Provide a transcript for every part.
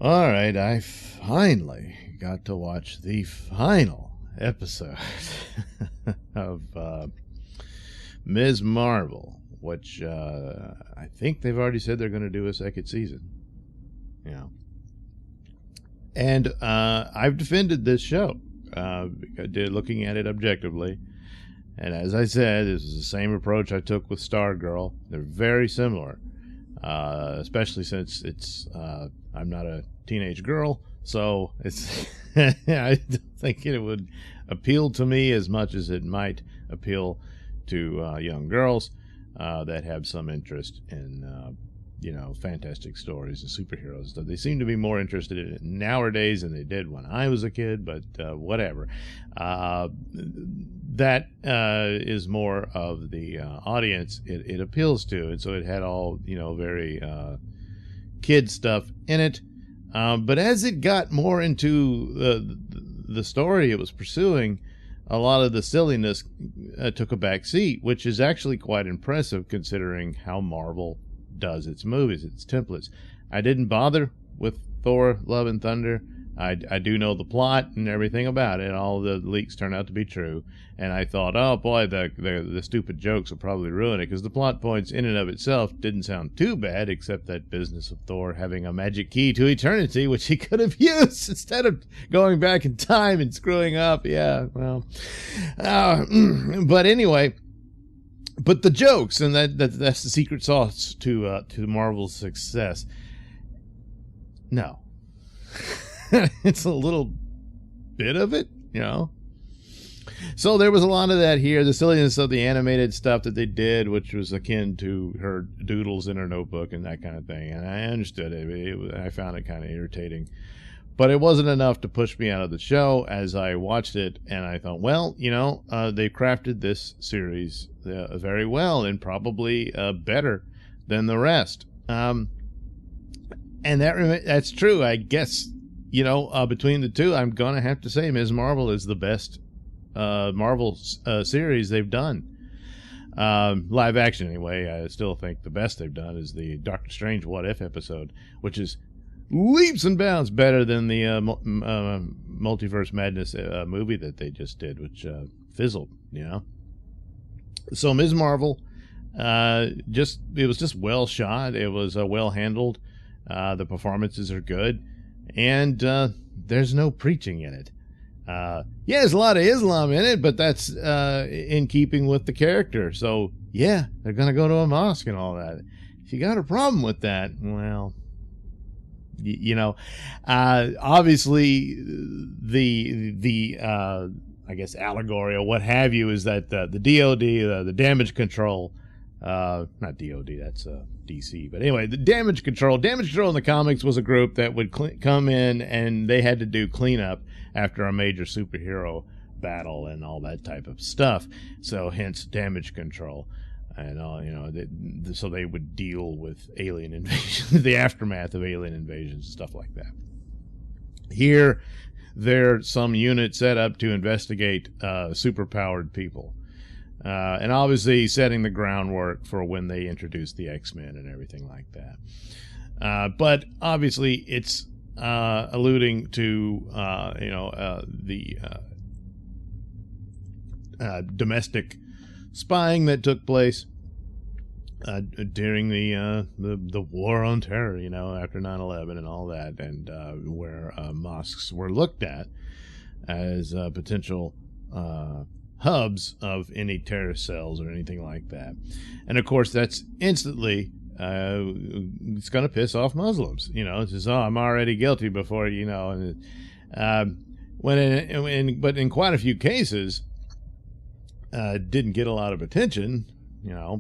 All right, I finally got to watch the final episode of Ms. Marvel, which I think they've already said they're going to do a second season. Yeah. And I've defended this show, looking at it objectively. And as I said, this is the same approach I took with Stargirl. They're very similar, especially since it's I'm not a teenage girl, so it's I don't think it would appeal to me as much as it might appeal to young girls that have some interest in fantastic stories and superheroes. They seem to be more interested in it nowadays than they did when I was a kid, but whatever. That is more of the audience it appeals to, and so it had all very kid stuff in it. But as it got more into the story it was pursuing, a lot of the silliness took a back seat, which is actually quite impressive considering how Marvel does its movies, its templates. I didn't bother with Thor Love and Thunder. I do know the plot and everything about it. All the leaks turned out to be true. And I thought, oh boy, the stupid jokes will probably ruin it, because the plot points in and of itself didn't sound too bad, except that business of Thor having a magic key to eternity, which he could have used instead of going back in time and screwing up. Yeah, well. But anyway, but the jokes, and that's the secret sauce to Marvel's success. No. It's a little bit of it, So there was a lot of that here. The silliness of the animated stuff that they did, which was akin to her doodles in her notebook and that kind of thing. And I understood it. I found it kind of irritating. But it wasn't enough to push me out of the show as I watched it. And I thought, well, they crafted this series very well and probably better than the rest. And that's true, I guess. Between the two, I'm going to have to say Ms. Marvel is the best Marvel series they've done. Live action, anyway. I still think the best they've done is the Doctor Strange What If episode, which is leaps and bounds better than the Multiverse Madness movie that they just did, which fizzled, So Ms. Marvel, it was just well shot. It was well handled. The performances are good. And there's no preaching in it. There's a lot of Islam in it, but that's in keeping with the character. So, yeah, they're going to go to a mosque and all that. If you got a problem with that, well, obviously the I guess allegory or what have you is that the DOD, the damage control, not DOD, that's DC, but anyway, the damage control in the comics was a group that would come in and they had to do cleanup after a major superhero battle and all that type of stuff. So hence damage control, and so they would deal with alien invasion, the aftermath of alien invasions and stuff like that. Here, there's some unit set up to investigate superpowered people. And obviously setting the groundwork for when they introduce the X-Men and everything like that. But obviously it's alluding to, the domestic spying that took place during the war on terror, after 9/11 and all that, and where mosques were looked at as potential hubs of any terrorist cells or anything like that. And of course that's instantly it's going to piss off Muslims. It's just, I'm already guilty before and but in quite a few cases didn't get a lot of attention,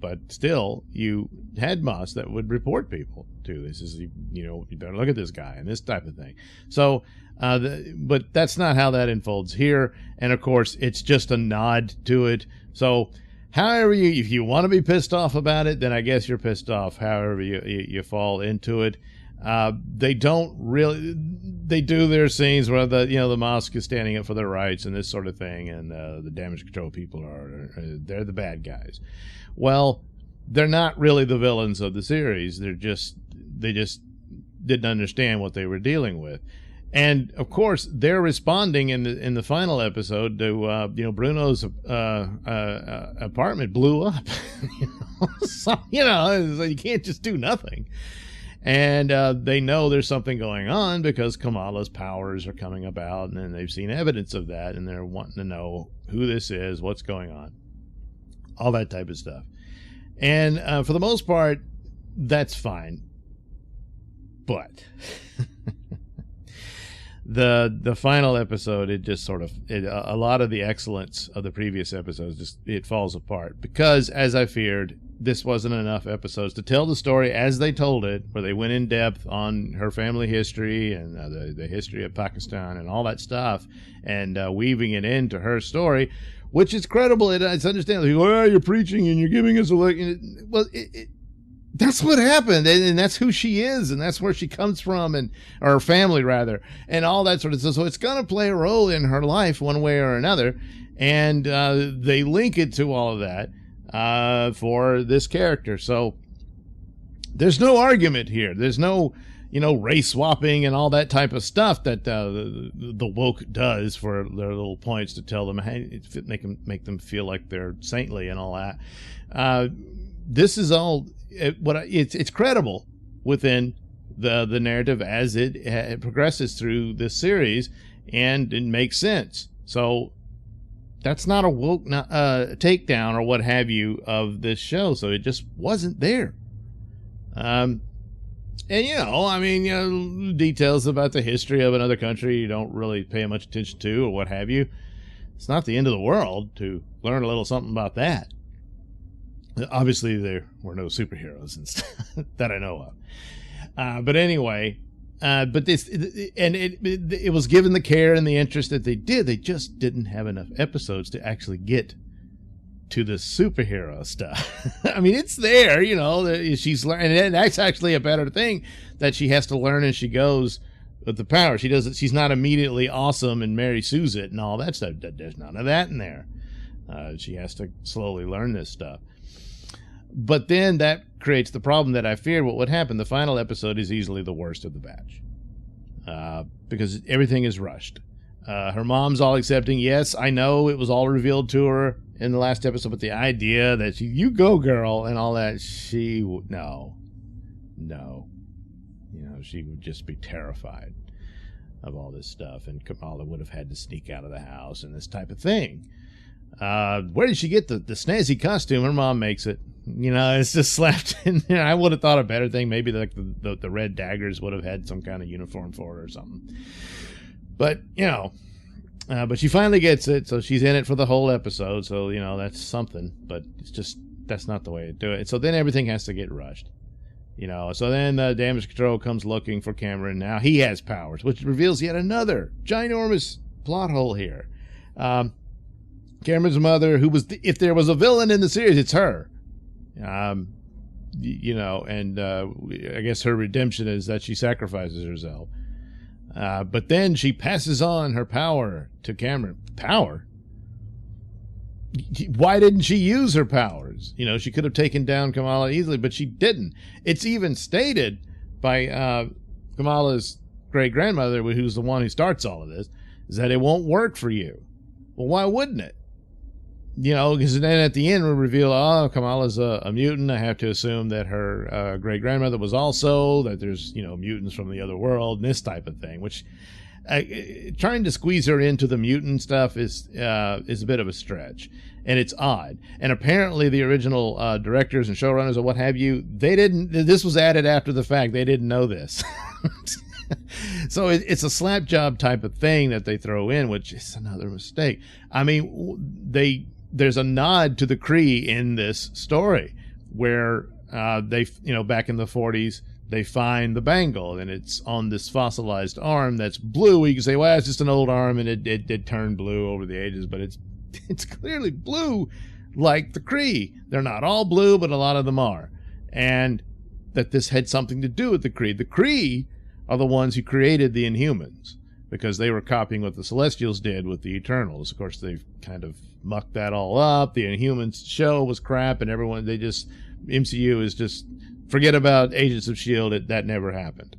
but still you had mosques that would report people to this. Is you better look at this guy and this type of thing. So but that's not how that unfolds here. And of course, it's just a nod to it. So however if you want to be pissed off about it, then I guess you're pissed off. However you fall into it. They do their scenes where the mosque is standing up for their rights and this sort of thing. And the damage control people they're the bad guys. Well, they're not really the villains of the series. They just didn't understand what they were dealing with. And of course, they're responding in the final episode to Bruno's apartment blew up. So you can't just do nothing. And they know there's something going on because Kamala's powers are coming about, and then they've seen evidence of that, and they're wanting to know who this is, what's going on, all that type of stuff. And for the most part, that's fine. But the final episode, it just sort of a lot of the excellence of the previous episodes it falls apart, because, as I feared, this wasn't enough episodes to tell the story as they told it, where they went in depth on her family history and the history of Pakistan and all that stuff, and weaving it into her story, which is credible. It's understandable. Oh, you're preaching and you're giving us a look. Well, that's what happened, and that's who she is, and that's where she comes from, or her family rather, and all that sort of stuff. So it's going to play a role in her life one way or another, and they link it to all of that for this character. So there's no argument here. There's no race swapping and all that type of stuff that the woke does for their little points to tell them, hey, make them feel like they're saintly and all that. This is all it's credible within the narrative as it progresses through this series, and it makes sense. So that's not a woke takedown or what have you of this show. So it just wasn't there. And details about the history of another country you don't really pay much attention to or what have you. It's not the end of the world to learn a little something about that. Obviously, there were no superheroes and stuff that I know of. But anyway, it was given the care and the interest that they did. They just didn't have enough episodes to actually get to the superhero stuff. I mean, it's there, she's learning, and that's actually a better thing that she has to learn as she goes with the power. She's not immediately awesome and Mary Sue's it and all that stuff. There's none of that in there. She has to slowly learn this stuff. But then that creates the problem that I feared what would happen. The final episode is easily the worst of the batch because everything is rushed. Her mom's all accepting. Yes, I know it was all revealed to her in the last episode, but the idea that you go, girl, and all that, no. She would just be terrified of all this stuff, and Kamala would have had to sneak out of the house and this type of thing. Where did she get the snazzy costume? Her mom makes it. It's just slapped in there. I would have thought a better thing. Maybe like the Red Daggers would have had some kind of uniform for her or something. But, but she finally gets it, so she's in it for the whole episode. So, that's something. But it's just, that's not the way to do it. So then everything has to get rushed. So then the damage control comes looking for Cameron. Now he has powers, which reveals yet another ginormous plot hole here. Cameron's mother, who was, if there was a villain in the series, it's her. I guess her redemption is that she sacrifices herself. But then she passes on her power to Cameron. Power? Why didn't she use her powers? She could have taken down Kamala easily, but she didn't. It's even stated by Kamala's great-grandmother, who's the one who starts all of this, is that it won't work for you. Well, why wouldn't it? Because then at the end we reveal, Kamala's a mutant. I have to assume that her great-grandmother was also, that there's, mutants from the other world, and this type of thing, which trying to squeeze her into the mutant stuff is a bit of a stretch, and it's odd. And apparently the original directors and showrunners or what have you, this was added after the fact. They didn't know this. So it's a slap job type of thing that they throw in, which is another mistake. I mean, there's a nod to the Kree in this story where they, back in the 40s, they find the bangle, and it's on this fossilized arm that's blue. You can say, well, it's just an old arm, and it turned blue over the ages, but it's clearly blue like the Kree. They're not all blue, but a lot of them are. And that this had something to do with the Kree. The Kree are the ones who created the Inhumans, because they were copying what the Celestials did with the Eternals. Of course, they've kind of mucked that all up. The Inhumans show was crap, and MCU is just, forget about Agents of S.H.I.E.L.D. That never happened.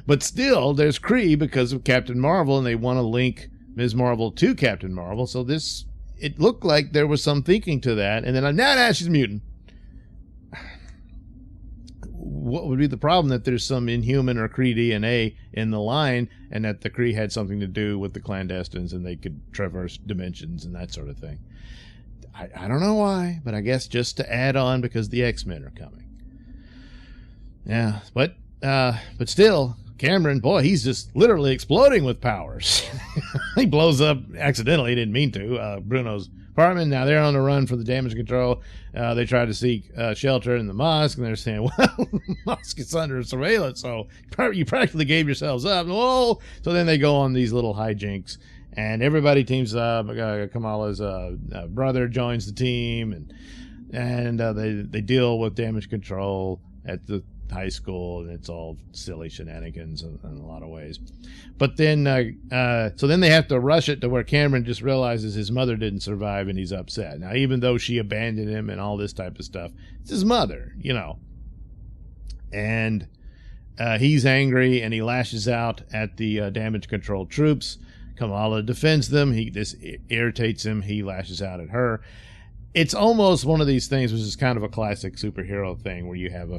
But still, there's Kree because of Captain Marvel, and they want to link Ms. Marvel to Captain Marvel. So it looked like there was some thinking to that. And then, nah, she's a mutant. What would be the problem that there's some Inhuman or Kree DNA in the line, and that the Kree had something to do with the clandestines and they could traverse dimensions and that sort of thing? I don't know why, but I guess just to add on because the X-Men are coming. Yeah, but still, Cameron, boy, he's just literally exploding with powers. He blows up accidentally. He didn't mean to. Bruno's apartment. Now they're on the run for the damage control. They try to seek shelter in the mosque, and they're saying, well, the mosque is under surveillance, so you practically gave yourselves up. Whoa! So then they go on these little hijinks, and everybody teams up. Kamala's brother joins the team, and they deal with damage control at the high school, and it's all silly shenanigans in a lot of ways. But then so then they have to rush it to where Cameron just realizes his mother didn't survive, and he's upset. Now, even though she abandoned him and all this type of stuff, it's his mother, and he's angry, and he lashes out at the damage control troops. Kamala defends them. This irritates him. He lashes out at her. It's almost one of these things which is kind of a classic superhero thing where you have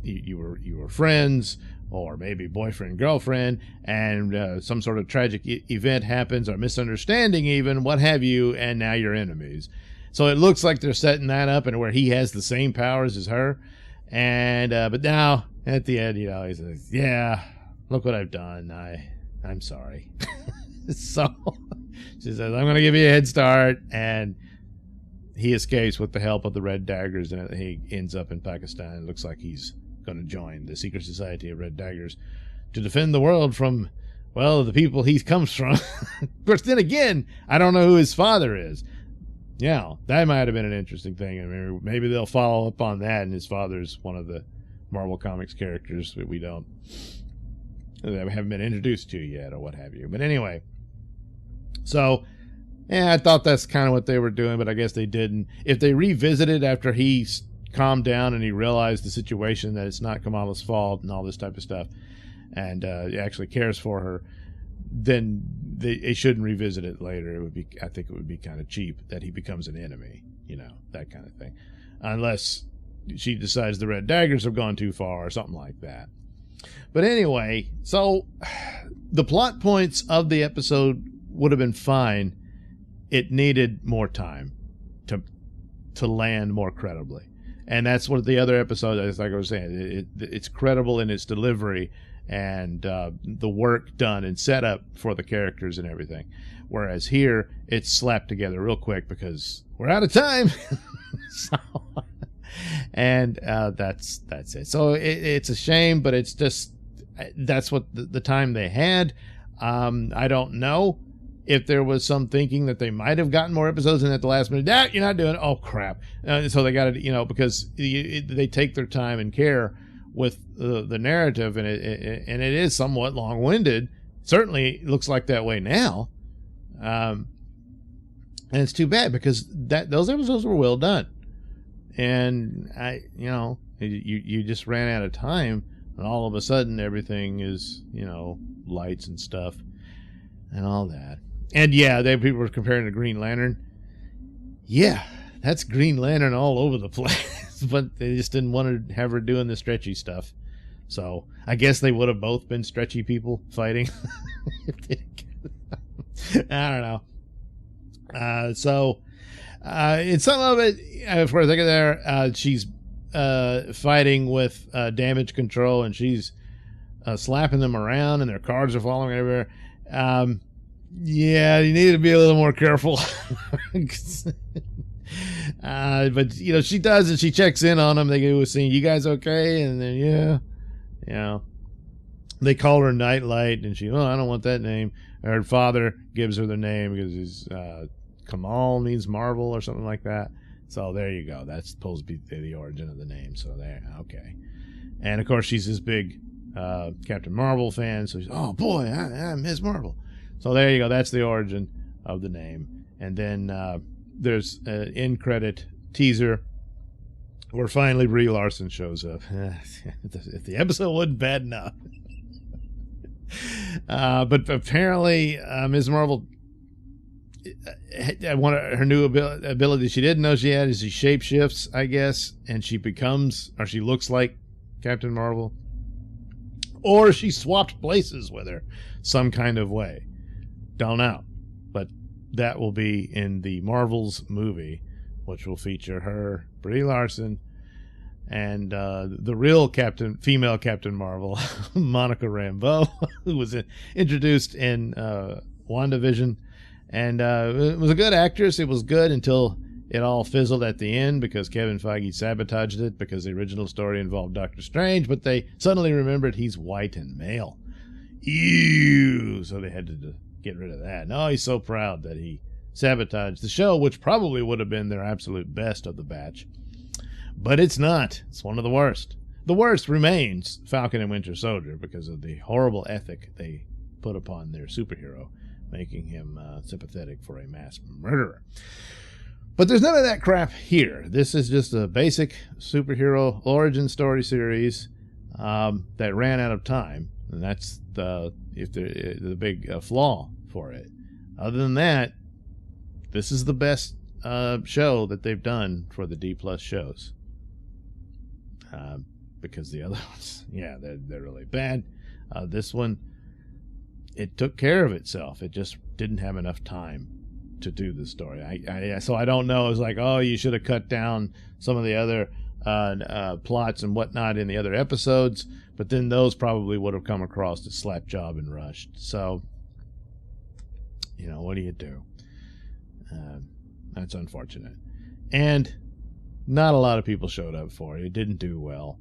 you were friends, or maybe boyfriend, girlfriend, and some sort of tragic event happens, or misunderstanding even, what have you, and now you're enemies. So it looks like they're setting that up, and where he has the same powers as her. And but now at the end, he says, yeah, look what I've done. I'm sorry. So she says, I'm going to give you a head start, and he escapes with the help of the Red Daggers, and he ends up in Pakistan. It looks like he's going to join the Secret Society of Red Daggers to defend the world from, well, the people he comes from. Of course, then again, I don't know who his father is. Yeah, that might have been an interesting thing. I mean, maybe they'll follow up on that, and his father's one of the Marvel Comics characters that haven't been introduced to yet, or what have you. But anyway, so yeah, I thought that's kind of what they were doing, but I guess they didn't. If they revisited after he calmed down and he realized the situation, that it's not Kamala's fault and all this type of stuff, and he actually cares for her, then they shouldn't revisit it later. I think it would be kind of cheap that he becomes an enemy, that kind of thing, unless she decides the Red Daggers have gone too far or something like that. But anyway, so the plot points of the episode would have been fine. It needed more time to land more credibly, and that's what the other episode is. Like I was saying, it's credible in its delivery and the work done and set up for the characters and everything. Whereas here, it's slapped together real quick because we're out of time. And that's it. So it's a shame, but it's just that's what the time they had. I don't know if there was some thinking that they might have gotten more episodes, and at the last minute, you're not doing it. Oh, crap. So they got to, because they take their time and care with the narrative, and it is somewhat long-winded. Certainly looks like that way now. And it's too bad because those episodes were well done. And you just ran out of time, and all of a sudden everything is, lights and stuff and all that. And yeah, people were comparing to Green Lantern. Yeah, that's Green Lantern all over the place, but they just didn't want to have her doing the stretchy stuff. So I guess they would have both been stretchy people fighting. I don't know. So in some of it, for a second there, she's fighting with damage control, and she's slapping them around, and their cards are falling everywhere. Yeah, you need to be a little more careful. But she does, and she checks in on them. They do a scene, you guys okay? And then they call her Nightlight, and she, I don't want that name. Her father gives her the name because he's Kamal means Marvel or something like that. So there you go. That's supposed to be the origin of the name. So there, okay. And of course, she's this big Captain Marvel fan. So she's, oh boy, I'm Ms. Marvel. So there you go. That's the origin of the name. And then there's an end credit teaser where finally Brie Larson shows up. If the episode wasn't bad enough. But apparently, Ms. Marvel, one of her new ability she didn't know she had is she shapeshifts, I guess, and she becomes, or she looks like Captain Marvel, or she swapped places with her some kind of way. Don't know, but that will be in the Marvels movie, which will feature her, Brie Larson, and the real female Captain Marvel, Monica Rambeau, who was introduced in WandaVision. And it was a good actress. It was good until it all fizzled at the end because Kevin Feige sabotaged it because the original story involved Doctor Strange, but they suddenly remembered he's white and male. Ew! So they had to get rid of that. No, he's so proud that he sabotaged the show, which probably would have been their absolute best of the batch. But it's not. It's one of the worst. The worst remains Falcon and Winter Soldier because of the horrible ethic they put upon their superhero, making him sympathetic for a mass murderer. But there's none of that crap here. This is just a basic superhero origin story series that ran out of time, and that's the big flaw for it. Other than that, this is the best show that they've done for the D+ shows. Because the other ones, yeah, they're really bad. This one, it took care of itself. It just didn't have enough time to do the story. So I don't know. It was like, oh, you should have cut down some of the other plots and whatnot in the other episodes, but then those probably would have come across as slap job and rushed. So, what do you do? That's unfortunate. And not a lot of people showed up for it. It didn't do well.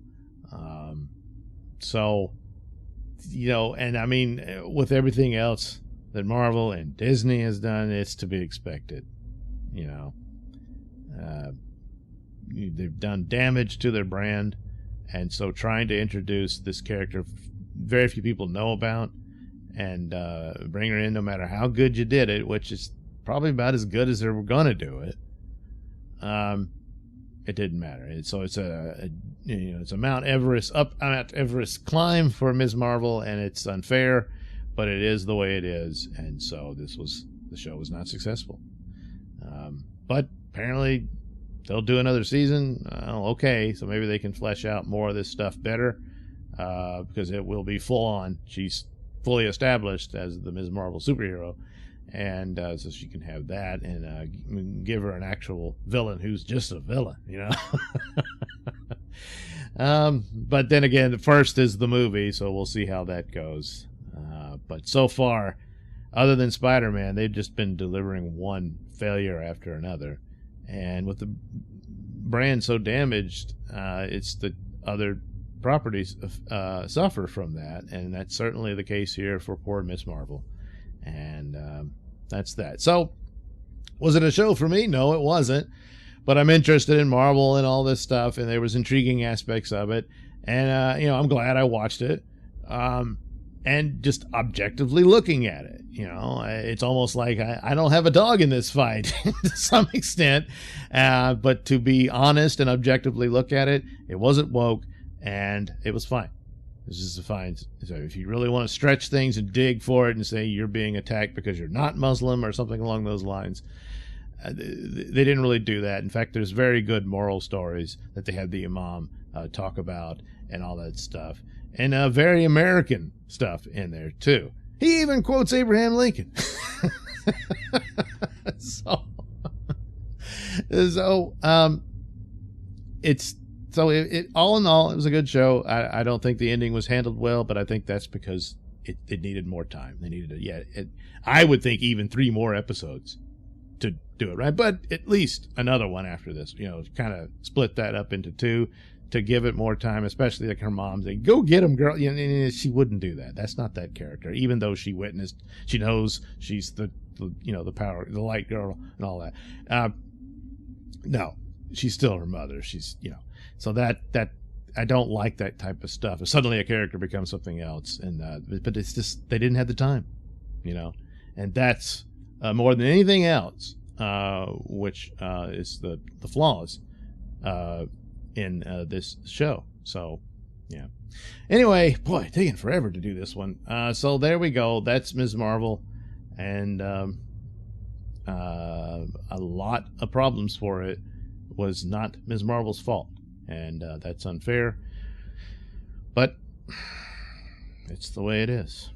And I mean, with everything else that Marvel and Disney has done, it's to be expected. They've done damage to their brand, and so trying to introduce this character very few people know about and bring her in no matter how good you did it, which is probably about as good as they were going to do it, it didn't matter. It's a Mount Everest climb for Ms. Marvel, and it's unfair, but it is the way it is, and so the show was not successful. But apparently they'll do another season. Okay, so maybe they can flesh out more of this stuff better, because it will be full on. She's fully established as the Ms. Marvel superhero, and so she can have that and give her an actual villain who's just a villain, But then again, the first is the movie, so we'll see how that goes. But so far, other than Spider-Man, they've just been delivering one failure after another. And with the brand so damaged, it's the other properties suffer from that, and that's certainly the case here for poor Miss Marvel. And that's that. So, was it a show for me? No, it wasn't. But I'm interested in Marvel and all this stuff, and there was intriguing aspects of it. And, I'm glad I watched it. And just objectively looking at it, it's almost like I don't have a dog in this fight to some extent. But to be honest and objectively look at it, it wasn't woke, and it was fine. This is fine. So if you really want to stretch things and dig for it and say you're being attacked because you're not Muslim or something along those lines, they didn't really do that. In fact, there's very good moral stories that they had the Imam talk about and all that stuff. And very American stuff in there, too. He even quotes Abraham Lincoln. So all in all, it was a good show. I don't think the ending was handled well, but I think that's because it needed more time. They needed I would think even 3 more episodes to do it right, but at least another one after this. Kind of split that up into 2 to give it more time, especially like her mom saying, "Go get him, girl." She wouldn't do that. That's not that character. Even though she knows she's the power, the light girl, and all that. No, she's still her mother. She's so that I don't like that type of stuff. If suddenly a character becomes something else, but it's just they didn't have the time, and that's more than anything else, which is the flaws in this show. So, yeah. Anyway, boy, taking forever to do this one. So there we go. That's Ms. Marvel, and a lot of problems for it was not Ms. Marvel's fault, and that's unfair. But it's the way it is.